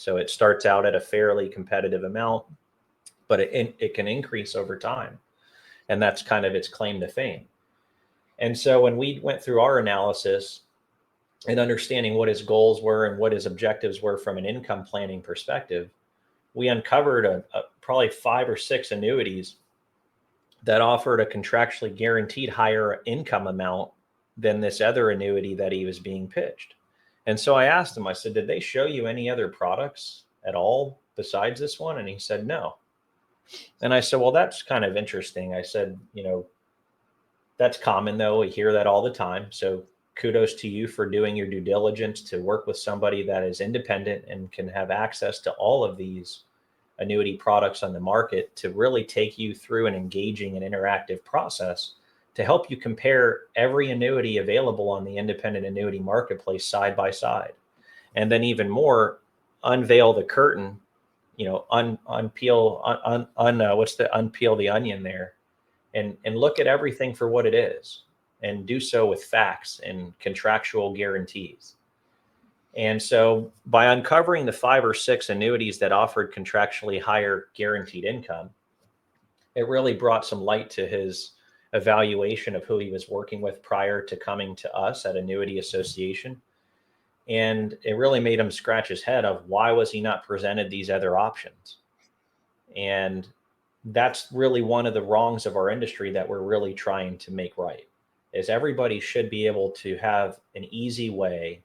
So it starts out at a fairly competitive amount, but it can increase over time. And that's kind of its claim to fame. And so when we went through our analysis and understanding what his goals were and what his objectives were from an income planning perspective, we uncovered probably 5 or 6 annuities that offered a contractually guaranteed higher income amount than this other annuity that he was being pitched. And so I asked him, I said, did they show you any other products at all besides this one? And he said, no. And I said, well, that's kind of interesting. I said, that's common though. We hear that all the time. So kudos to you for doing your due diligence to work with somebody that is independent and can have access to all of these annuity products on the market to really take you through an engaging and interactive process to help you compare every annuity available on the independent annuity marketplace side by side. And then even more, unveil the curtain, unpeel the onion there and look at everything for what it is and do so with facts and contractual guarantees. And so by uncovering the 5 or 6 annuities that offered contractually higher guaranteed income, it really brought some light to his evaluation of who he was working with prior to coming to us at Annuity Association. And it really made him scratch his head of why was he not presented these other options? And that's really one of the wrongs of our industry that we're really trying to make right, is everybody should be able to have an easy way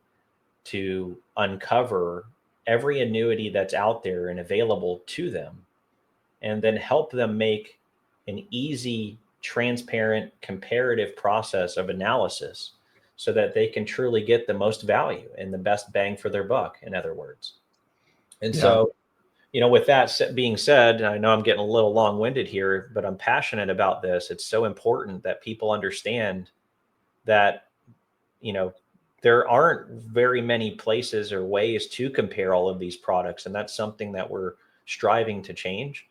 to uncover every annuity that's out there and available to them, and then help them make an easy, transparent, comparative process of analysis so that they can truly get the most value and the best bang for their buck, in other words. And so, with that being said, I know I'm getting a little long-winded here, but I'm passionate about this. It's so important that people understand that, there aren't very many places or ways to compare all of these products. And that's something that we're striving to change.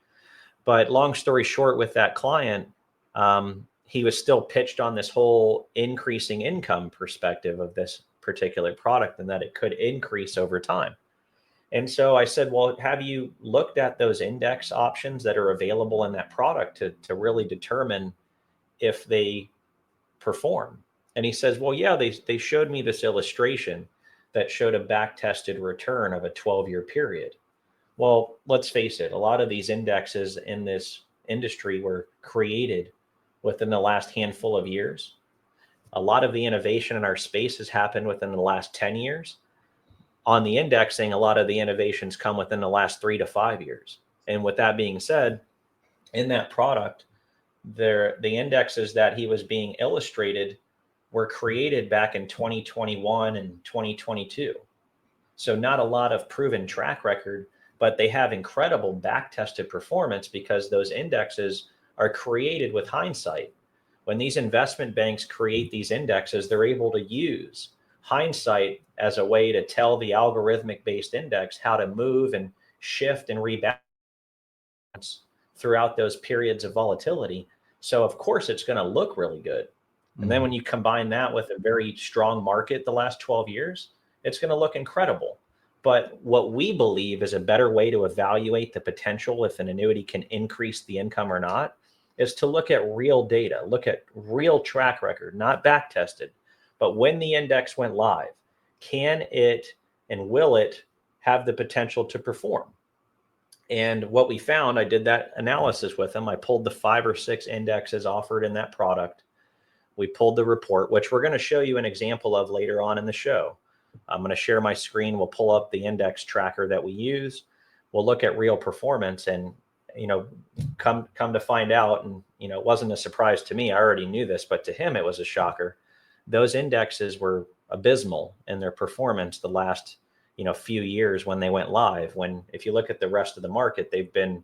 But long story short, with that client, he was still pitched on this whole increasing income perspective of this particular product and that it could increase over time. And so I said, well, have you looked at those index options that are available in that product to really determine if they perform? And he says, well, yeah, they showed me this illustration that showed a back-tested return of a 12-year period. Well, let's face it, a lot of these indexes in this industry were created within the last handful of years. A lot of the innovation in our space has happened within the last 10 years. On the indexing, a lot of the innovations come within the last 3 to 5 years. And with that being said, in that product, the indexes that he was being illustrated were created back in 2021 and 2022. So not a lot of proven track record, but they have incredible back-tested performance because those indexes are created with hindsight. When these investment banks create these indexes, they're able to use hindsight as a way to tell the algorithmic-based index how to move and shift and rebalance throughout those periods of volatility. So of course it's going to look really good. And then when you combine that with a very strong market the last 12 years, it's going to look incredible. But what we believe is a better way to evaluate the potential if an annuity can increase the income or not is to look at real data, look at real track record, not back tested. But when the index went live, can it and will it have the potential to perform? And what we found, I did that analysis with them. I pulled the 5 or 6 indexes offered in that product. We pulled the report, which we're going to show you an example of later on in the show. I'm going to share my screen. We'll pull up the index tracker that we use. We'll look at real performance and, come to find out. And, it wasn't a surprise to me. I already knew this, but to him, it was a shocker. Those indexes were abysmal in their performance the last, few years when they went live. When, if you look at the rest of the market, they've been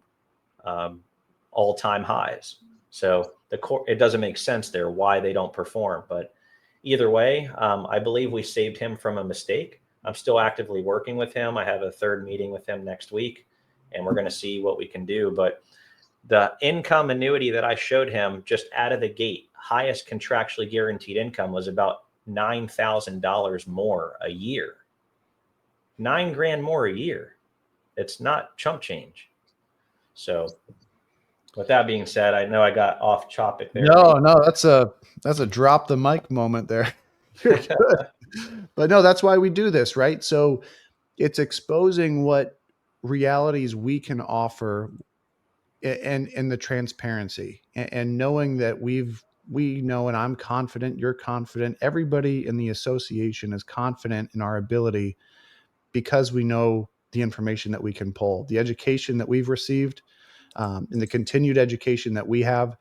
all-time highs. So it doesn't make sense there why they don't perform. But either way, I believe we saved him from a mistake. I'm still actively working with him. I have a 3rd meeting with him next week, and we're going to see what we can do. But the income annuity that I showed him just out of the gate, highest contractually guaranteed income was about $9,000 more a year. $9,000 more a year. It's not chump change. So with that being said, I know I got off topic there. No, that's a drop the mic moment there. You're good. But no, that's why we do this, right? So it's exposing what realities we can offer, and the transparency, and knowing that we know, and I'm confident, you're confident, everybody in the association is confident in our ability, because we know the information that we can pull, the education that we've received, and the continued education that we have,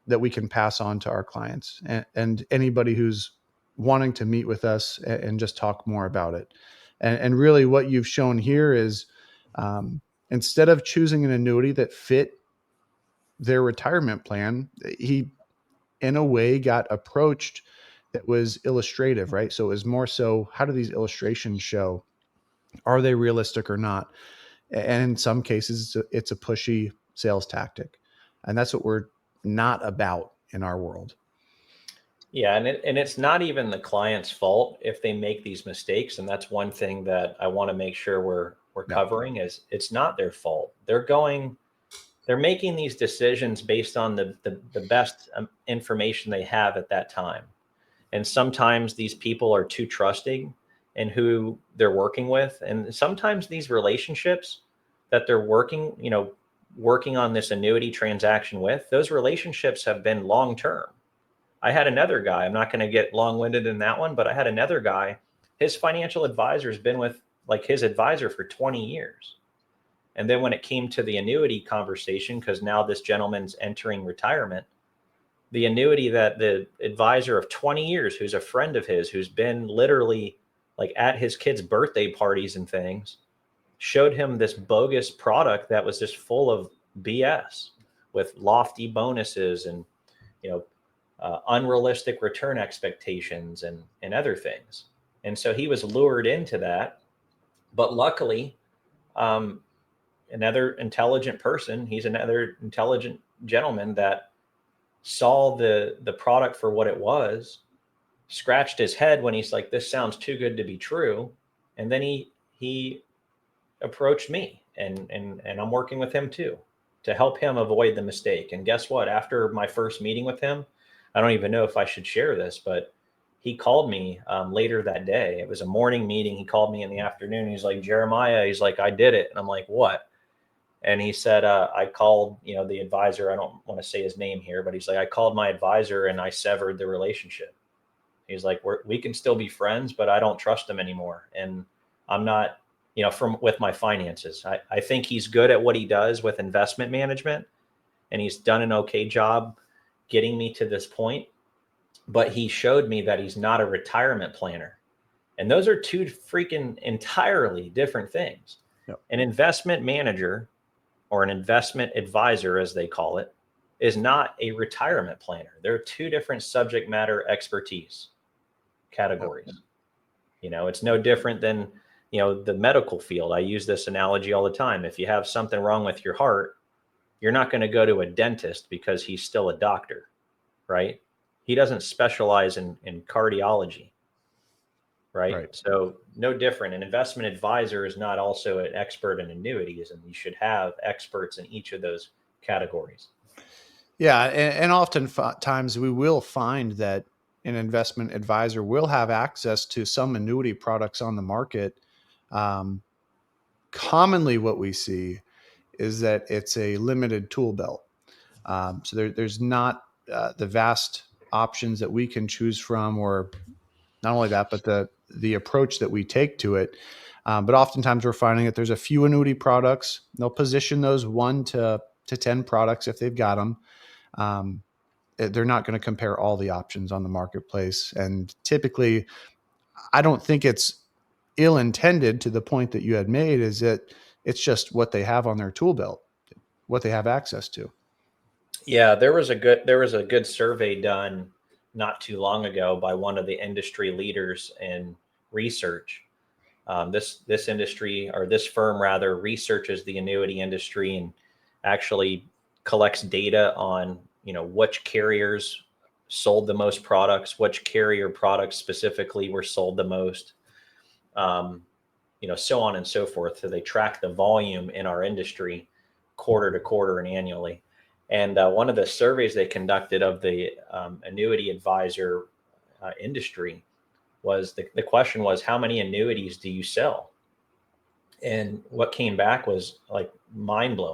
that we can pass on to our clients, and anybody who's wanting to meet with us and just talk more about it. And really what you've shown here is, instead of choosing an annuity that fit their retirement plan, he in a way got approached that was illustrative, right? So it was more so, how do these illustrations show? Are they realistic or not? And in some cases, it's a pushy sales tactic. And that's what we're not about in our world. Yeah, and it's not even the client's fault if they make these mistakes, and that's one thing that I want to make sure we're Yeah. covering is it's not their fault. They're making these decisions based on the best information they have at that time. And sometimes these people are too trusting in who they're working with, and sometimes these relationships that they're working on this annuity transaction with, those relationships have been long term. I had another guy, I'm not going to get long-winded in that one, but I had another guy, his financial advisor has been with like his advisor for 20 years. And then when it came to the annuity conversation, because now this gentleman's entering retirement, the annuity that the advisor of 20 years, who's a friend of his, who's been literally like at his kids' birthday parties and things, showed him this bogus product that was just full of BS with lofty bonuses and, you know, unrealistic return expectations and other things. And so he was lured into that. But luckily, um, another intelligent person, he's another intelligent gentleman that saw the product for what it was, scratched his head when he's like, this sounds too good to be true. And then he approached me, and I'm working with him too to help him avoid the mistake. And guess what? After my first meeting with him, I don't even know if I should share this, but he called me later that day. It was a morning meeting. He called me in the afternoon. He's like, Jeremiah, he's like, I did it. And I'm like, what? And he said, I called, the advisor. I don't want to say his name here, but he's like, I called my advisor and I severed the relationship. He's like, we can still be friends, but I don't trust him anymore. And I'm not, with my finances. I think he's good at what he does with investment management, and he's done an okay job getting me to this point. But he showed me that he's not a retirement planner. And those are two freaking entirely different things. Yep. An investment manager, or an investment advisor, as they call it, is not a retirement planner. There are two different subject matter expertise categories. Yep. It's no different than, the medical field. I use this analogy all the time. If you have something wrong with your heart, you're not going to go to a dentist because he's still a doctor, right? He doesn't specialize in cardiology, right? So no different. An investment advisor is not also an expert in annuities, and you should have experts in each of those categories. Yeah. And oftentimes we will find that an investment advisor will have access to some annuity products on the market. Commonly what we see is that it's a limited tool belt. So there's not the vast options that we can choose from, or not only that, but the approach that we take to it. But oftentimes we're finding that there's a few annuity products. They'll position those 1 to 10 products if they've got them. They're not going to compare all the options on the marketplace. And typically, I don't think it's ill-intended to the point that you had made, is that it's just what they have on their tool belt, what they have access to. Yeah, there was a good survey done not too long ago by one of the industry leaders in research. This industry, or this firm rather, researches the annuity industry and actually collects data on which carriers sold the most products, which carrier products specifically were sold the most. so on and so forth. So they track the volume in our industry quarter to quarter and annually. And one of the surveys they conducted of the annuity advisor industry was the question was, how many annuities do you sell? And what came back was like mind blowing.